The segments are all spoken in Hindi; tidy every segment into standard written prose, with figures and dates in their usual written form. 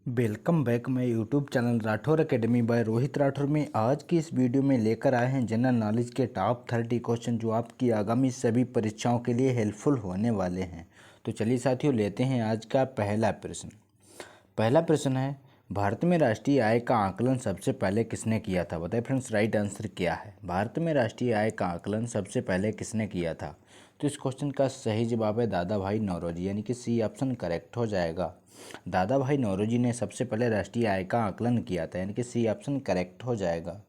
Welcome back my YouTube channel Rathore academy by Rohit Rathore में आज की इस वीडियो में लेकर आए हैं जनरल नॉलेज के टॉप 30 क्वेश्चन जो आपकी आगामी सभी परीक्षाओं के लिए हेल्पफुल होने वाले हैं। तो चलिए साथियों लेते हैं आज का पहला प्रश्न। पहला प्रश्न है, भारत में राष्ट्रीय आय का आकलन सबसे पहले किसने किया था? बताइए फ्रेंड्स, राइट आंसर क्या है? भारत में राष्ट्रीय आय का आकलन सबसे पहले किसने किया था? तो इस क्वेश्चन का सही जवाब है दादा भाई नौरोजी, यानी कि सी ऑप्शन करेक्ट हो जाएगा। दादा भाई नौरोजी ने सबसे पहले राष्ट्रीय आय का आकलन किया था, यानी कि सी ऑप्शन करेक्ट हो जाएगा।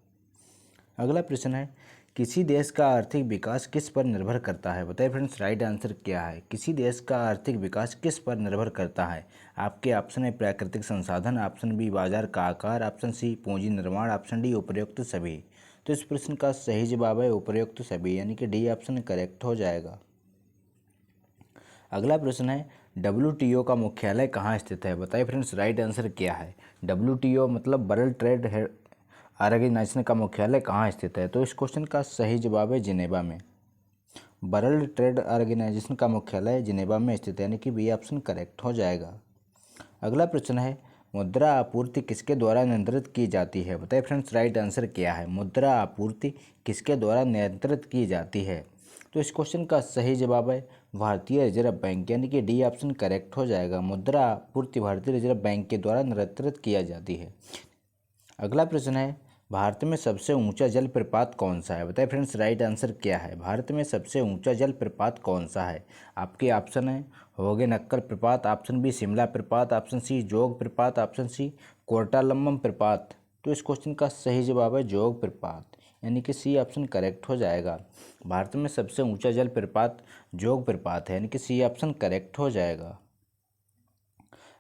अगला प्रश्न है, किसी देश का आर्थिक विकास किस पर निर्भर करता है? बताइए फ्रेंड्स, राइट आंसर क्या है? किसी देश का आर्थिक विकास किस पर निर्भर करता है? आपके ऑप्शन है प्राकृतिक संसाधन, ऑप्शन बी बाजार का आकार, ऑप्शन सी पूंजी निर्माण, ऑप्शन डी उपरोक्त सभी। तो इस प्रश्न का सही जवाब है उपरोक्त सभी, यानी कि डी ऑप्शन करेक्ट हो जाएगा। अगला प्रश्न है, WTO का मुख्यालय कहाँ स्थित है? बताइए फ्रेंड्स, राइट आंसर क्या है? WTO मतलब वर्ल्ड ट्रेड ऑर्गेनाइजेशन का मुख्यालय कहाँ स्थित है? तो इस क्वेश्चन का सही जवाब है जिनेवा में। वर्ल्ड ट्रेड ऑर्गेनाइजेशन का मुख्यालय जिनेवा में स्थित है, यानी कि बी ऑप्शन करेक्ट हो जाएगा। अगला प्रश्न है, मुद्रा आपूर्ति किसके द्वारा नियंत्रित की जाती है? बताइए फ्रेंड्स, राइट आंसर क्या है? मुद्रा आपूर्ति किसके द्वारा नियंत्रित की जाती है? तो इस क्वेश्चन का सही जवाब है भारतीय रिजर्व बैंक, यानी कि डी ऑप्शन करेक्ट हो जाएगा। मुद्रा आपूर्ति भारतीय रिजर्व बैंक के द्वारा नियंत्रित किया जाती है। अगला प्रश्न है, भारत में सबसे ऊंचा जल प्रपात कौन सा है? बताइए फ्रेंड्स, राइट आंसर क्या है? भारत में सबसे ऊंचा जल प्रपात कौन सा है? आपके ऑप्शन है होगेनक्कर प्रपात, ऑप्शन बी शिमला प्रपात, ऑप्शन सी जोग प्रपात, ऑप्शन सी कोटालम्बम प्रपात। तो इस क्वेश्चन का सही जवाब है जोग प्रपात, यानी कि सी ऑप्शन करेक्ट हो जाएगा। भारत में सबसे ऊंचा जल प्रपात जोग प्रपात है, यानी कि सी ऑप्शन करेक्ट हो जाएगा।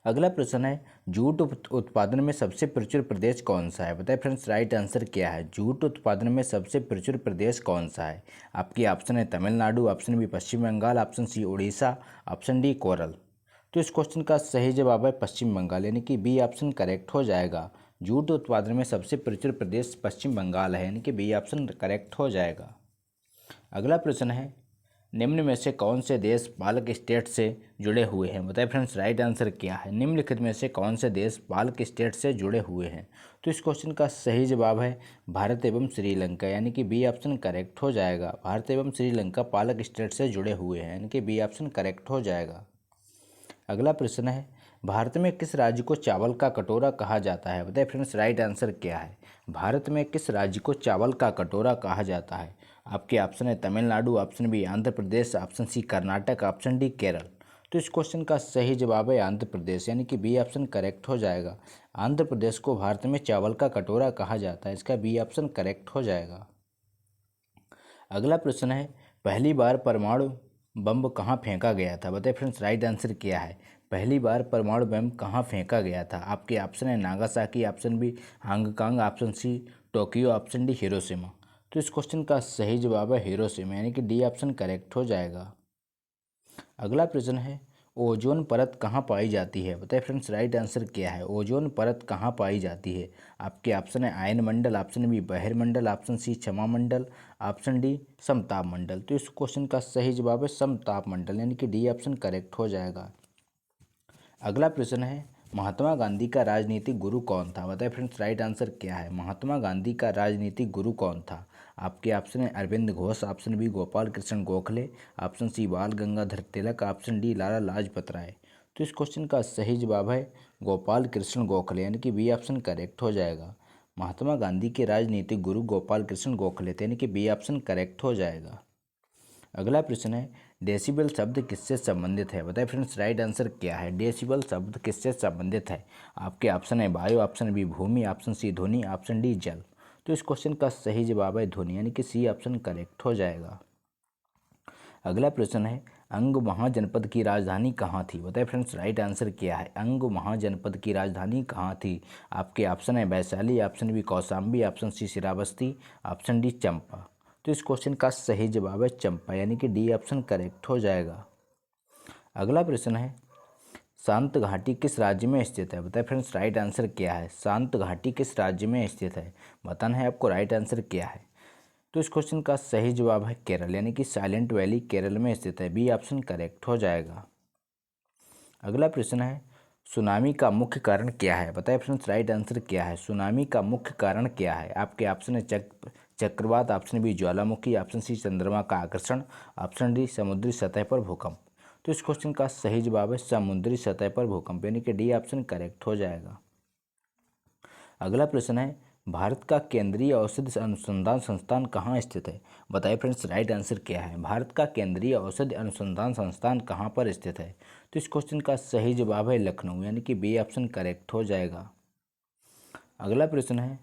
अगला प्रश्न है, जूट उत्पादन में सबसे प्रचुर प्रदेश कौन सा है? बताइए फ्रेंड्स, राइट आंसर क्या है? जूट उत्पादन में सबसे प्रचुर प्रदेश कौन सा है? आपकी ऑप्शन है Tamil Nadu, option B Paschim Bengal, option C Orissa, option D Kerala. तो इस क्वेश्चन का सही जवाब है पश्चिम बंगाल, यानी कि बी ऑप्शन करेक्ट हो जाएगा। जूट उत्पादन में सबसे प्रचुर प्रदेश पश्चिम बंगाल है, यानी कि बी ऑप्शन करेक्ट हो जाएगा। अगला प्रश्न है, निम्न में से कौन से देश बाल्क स्टेट से जुड़े हुए हैं? बताइए फ्रेंड्स, राइट आंसर क्या है? निम्नलिखित में से कौन से देश बाल्क स्टेट से जुड़े हुए हैं? तो इस क्वेश्चन का सही जवाब है भारत एवं श्रीलंका, यानी कि बी ऑप्शन करेक्ट हो जाएगा। भारत एवं श्रीलंका बाल्क स्टेट से जुड़े हुए हैं, यानी कि बी ऑप्शन करेक्ट हो जाएगा। अगला प्रश्न है, भारत में किस राज्य को चावल का कटोरा कहा जाता है? बताइए फ्रेंड्स, राइट आंसर क्या है? भारत में किस राज्य को चावल का कटोरा कहा जाता है? आपके ऑप्शन है Tamil Nadu, option B Andhra Pradesh, option C Karnataka, option D Kerala. तो इस क्वेश्चन का सही जवाब है आंध्र प्रदेश, यानी कि बी ऑप्शन करेक्ट हो जाएगा। आंध्र प्रदेश को भारत में चावल का कटोरा कहा जाता है, इसका बी ऑप्शन करेक्ट हो जाएगा। अगला प्रश्न है, पहली बार परमाणु बम कहाँ फेंका गया था? बताइए फ्रेंड्स, राइट आंसर क्या है? पहली बार परमाणु बम कहाँ फेंका गया था? आपके ऑप्शन है Nagasaki, option B Hong Kong, option C Tokyo, option D Hiroshima. तो इस क्वेश्चन का सही जवाब है हिरोशिमा, यानी कि डी ऑप्शन करेक्ट हो जाएगा। अगला प्रश्न है, ओजोन परत कहाँ पाई जाती है? बताइए फ्रेंड्स, राइट आंसर क्या है? ओजोन परत कहाँ पाई जाती है? आपके ऑप्शन है आयन मंडल, ऑप्शन बी बहिर्मंडल, ऑप्शन सी क्षमा मंडल, ऑप्शन डी समताप मंडल। तो इस क्वेश्चन का सही जवाब है समताप मंडल, यानी कि डी ऑप्शन करेक्ट हो जाएगा। अगला प्रश्न है, महात्मा गांधी का राजनीतिक गुरु कौन था? बताइए फ्रेंड्स, राइट आंसर क्या है? महात्मा गांधी का राजनीतिक गुरु कौन था? आपके ऑप्शन है Aurobindo Ghosh, option B Gopal Krishna Gokhale, option C Bal Gangadhar Tilak, option D Lala Lajpat Rai. तो इस क्वेश्चन का सही जवाब है गोपाल कृष्ण गोखले, यानी कि बी ऑप्शन करेक्ट हो जाएगा। महात्मा गांधी के राजनीतिक गुरु गोपाल कृष्ण गोखले थे, यानी कि बी ऑप्शन करेक्ट हो जाएगा। अगला प्रश्न है, डेसिबल शब्द किससे संबंधित है? बताइए फ्रेंड्स, राइट आंसर क्या है? डेसिबल शब्द किससे संबंधित है? आपके ऑप्शन है वायु, ऑप्शन बी भूमि, ऑप्शन सी ध्वनि, ऑप्शन डी जल। तो इस क्वेश्चन का सही जवाब है ध्वनि, यानी कि सी ऑप्शन करेक्ट हो जाएगा। अगला प्रश्न है, अंग महाजनपद की राजधानी कहाँ थी? बताइए फ्रेंड्स, राइट आंसर क्या है? अंग महाजनपद की राजधानी कहाँ थी? आपके ऑप्शन है Vaishali, option B Kaushambi, option C Shravasti, option D Champa. तो इस क्वेश्चन का सही जवाब है चंपा, यानी कि डी ऑप्शन करेक्ट हो जाएगा। अगला प्रश्न है, शांत घाटी किस राज्य में स्थित है? बताइए फ्रेंड्स, राइट आंसर क्या है? शांत घाटी किस राज्य में स्थित है? बताना है आपको राइट आंसर क्या है। तो इस क्वेश्चन का सही जवाब है केरल, यानी कि साइलेंट वैली केरल में स्थित है, बी ऑप्शन करेक्ट हो जाएगा। अगला प्रश्न है, सुनामी का मुख्य कारण क्या है? बताइए फ्रेंड्स, राइट आंसर क्या है? सुनामी का मुख्य कारण क्या है? आपके ऑप्शन है चक्रवात, ऑप्शन बी ज्वालामुखी, ऑप्शन सी चंद्रमा का आकर्षण, ऑप्शन डी समुद्री सतह पर भूकंप। तो इस क्वेश्चन का सही जवाब है समुद्री सतह पर भूकंप, यानी कि डी ऑप्शन करेक्ट हो जाएगा। अगला प्रश्न है, भारत का केंद्रीय औषधि अनुसंधान संस्थान कहाँ स्थित है? बताइए फ्रेंड्स, राइट आंसर क्या है? भारत का केंद्रीय औषधि अनुसंधान संस्थान कहाँ पर स्थित है? तो इस क्वेश्चन का सही जवाब है लखनऊ, यानी कि बी ऑप्शन करेक्ट हो जाएगा। अगला प्रश्न है,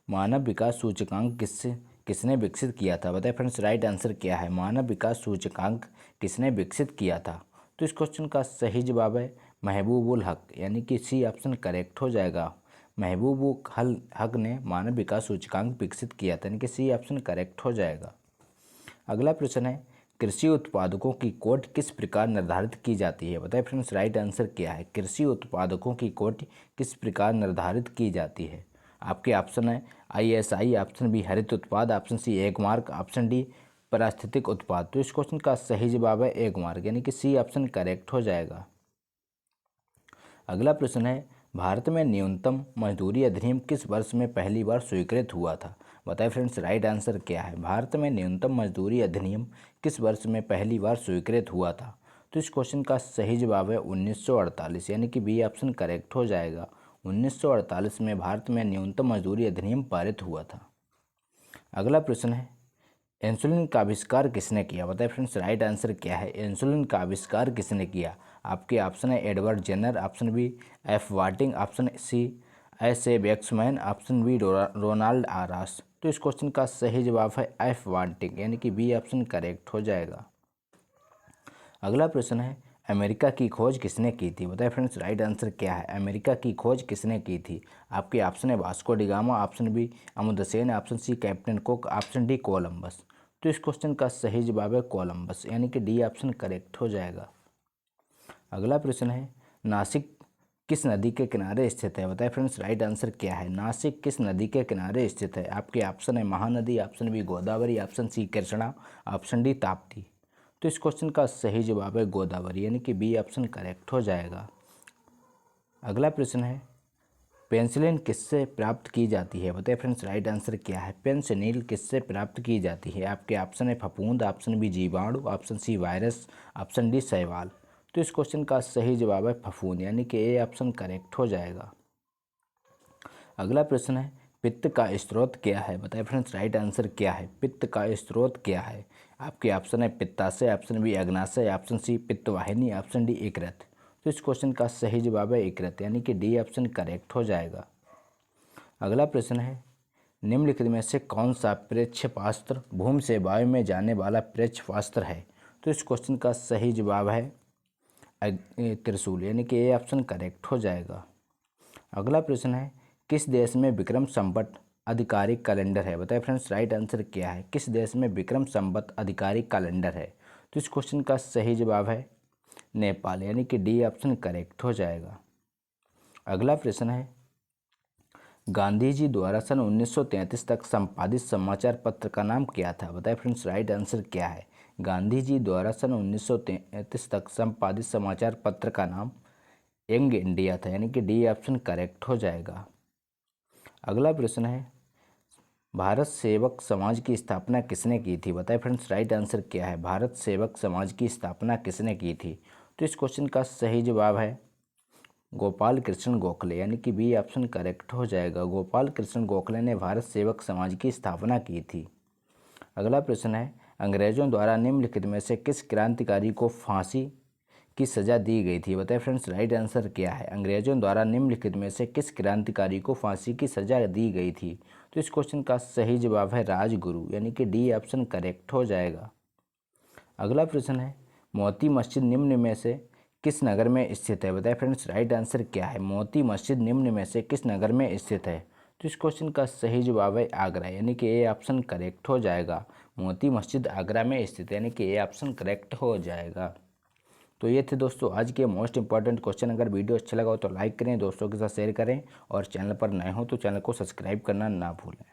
मानव विकास सूचकांक किसने विकसित किया था? बताइए फ्रेंड्स, राइट आंसर क्या है? मानव विकास सूचकांक किसने विकसित किया था? तो इस क्वेश्चन का सही जवाब है महबूबुल हक, यानी कि सी ऑप्शन करेक्ट हो जाएगा। महबूबुल हक ने मानव विकास सूचकांक विकसित किया था, यानी कि सी ऑप्शन करेक्ट हो जाएगा। अगला प्रश्न है, कृषि उत्पादकों की कोट किस प्रकार निर्धारित की जाती है? बताइए फ्रेंड्स, राइट आंसर क्या है? कृषि उत्पादकों की कोट किस प्रकार निर्धारित की जाती है? आपके ऑप्शन है ISI, ऑप्शन बी हरित उत्पाद, ऑप्शन सी एक मार्क, ऑप्शन डी पारिस्थितिक उत्पाद। तो इस क्वेश्चन का सही जवाब है एक मार्क, यानी कि सी ऑप्शन करेक्ट हो जाएगा। अगला प्रश्न है, भारत में न्यूनतम मजदूरी अधिनियम किस वर्ष में पहली बार स्वीकृत हुआ था? बताइए फ्रेंड्स, राइट आंसर क्या है? भारत में न्यूनतम मजदूरी अधिनियम किस वर्ष में पहली बार स्वीकृत हुआ था? तो इस क्वेश्चन का सही जवाब है 1948, यानी कि बी ऑप्शन करेक्ट हो जाएगा। 1948 में भारत में न्यूनतम मजदूरी अधिनियम पारित हुआ था। अगला प्रश्न है, इंसुलिन का आविष्कार किसने किया? बताइए फ्रेंड्स, राइट आंसर क्या है? इंसुलिन का आविष्कार किसने किया? आपके ऑप्शन है Edward Jenner, option B F Wating, option C S.A. Waksman, option B Ronald Ross. तो इस क्वेश्चन का सही जवाब है एफ वाटिंग, यानी कि बी ऑप्शन करेक्ट हो जाएगा। अगला प्रश्न है, अमेरिका की खोज किसने की थी? बताइए फ्रेंड्स, राइट आंसर क्या है? अमेरिका की खोज किसने की थी? आपके ऑप्शन है Vasco da Gama, option B Amundsen, option C Captain Cook, option D Columbus. तो इस क्वेश्चन का सही जवाब है कोलंबस, यानी कि डी ऑप्शन करेक्ट हो जाएगा। अगला प्रश्न है, नासिक किस नदी के किनारे स्थित है? बताइए फ्रेंड्स, राइट आंसर क्या है? नासिक किस नदी के किनारे स्थित है? आपके ऑप्शन है Mahanadi, option B Godavari, option C Krishna, option D Tapti. तो इस क्वेश्चन का सही जवाब है गोदावरी, यानी कि बी ऑप्शन करेक्ट हो जाएगा। अगला प्रश्न है, पेंसिलिन किससे प्राप्त की जाती है? बताइए फ्रेंड्स, राइट आंसर क्या है? पेंसिलिन किससे प्राप्त की जाती है? आपके ऑप्शन है फफूंद, ऑप्शन बी जीवाणु, option C virus, option D शैवाल। तो इस क्वेश्चन का सही जवाब है फफूंद, यानी कि ए ऑप्शन करेक्ट हो जाएगा। अगला प्रश्न है, पित्त का स्रोत क्या है? बताइए फ्रेंड्स, राइट आंसर क्या है? पित्त का स्रोत क्या है? आपके ऑप्शन है पित्ताशय, ऑप्शन बी अग्नाशय, ऑप्शन सी पित्तवाहिनी, ऑप्शन डी यकृत। तो इस क्वेश्चन का सही जवाब है यकृत, यानी कि डी ऑप्शन करेक्ट हो जाएगा। अगला प्रश्न है, निम्नलिखित में से कौन सा प्रक्षेपास्त्र भूमि से वायु में जाने वाला प्रक्षेपास्त्र है? तो इस क्वेश्चन का सही जवाब है त्रिशूल, यानी कि ए ऑप्शन करेक्ट हो जाएगा। अगला प्रश्न है, किस देश में विक्रम संवत आधिकारिक कैलेंडर है? बताइए फ्रेंड्स, राइट आंसर क्या है? किस देश में विक्रम संवत आधिकारिक कैलेंडर है? तो इस क्वेश्चन का सही जवाब है नेपाल, यानी कि डी ऑप्शन करेक्ट हो जाएगा। अगला प्रश्न है, गांधी जी द्वारा सन 1933 तक संपादित समाचार पत्र का नाम क्या था? बताइए फ्रेंड्स, राइट आंसर क्या है? गांधी जी द्वारा सन 1933 तक संपादित समाचार पत्र का नाम यंग इंडिया था, यानी कि डी ऑप्शन करेक्ट हो जाएगा। अगला प्रश्न है, भारत सेवक समाज की स्थापना किसने की थी? बताइए फ्रेंड्स, राइट आंसर क्या है? भारत सेवक समाज की स्थापना किसने की थी? तो इस क्वेश्चन का सही जवाब है गोपाल कृष्ण गोखले, यानी कि बी ऑप्शन करेक्ट हो जाएगा। गोपाल कृष्ण गोखले ने भारत सेवक समाज की स्थापना की थी। अगला प्रश्न है, अंग्रेजों द्वारा निम्नलिखित में से किस क्रांतिकारी को फांसी की सज़ा दी गई थी? बताइए फ्रेंड्स, राइट आंसर क्या है? अंग्रेजों द्वारा निम्नलिखित में से किस क्रांतिकारी को फांसी की सज़ा दी गई थी? तो इस क्वेश्चन का सही जवाब है राजगुरु, यानी कि डी ऑप्शन करेक्ट हो जाएगा। अगला प्रश्न है, मोती मस्जिद निम्न में से किस नगर में स्थित है? बताइए फ्रेंड्स, राइट आंसर क्या है? मोती मस्जिद निम्न में से किस नगर में स्थित है? तो इस क्वेश्चन का सही जवाब है आगरा, यानी कि ए ऑप्शन करेक्ट हो जाएगा। मोती मस्जिद आगरा में स्थित है, यानी कि ए ऑप्शन करेक्ट हो जाएगा। तो ये थे दोस्तों आज के मोस्ट इंपॉर्टेंट क्वेश्चन। अगर वीडियो अच्छा लगा हो तो लाइक करें, दोस्तों के साथ शेयर करें और चैनल पर नए हो तो चैनल को सब्सक्राइब करना ना भूलें।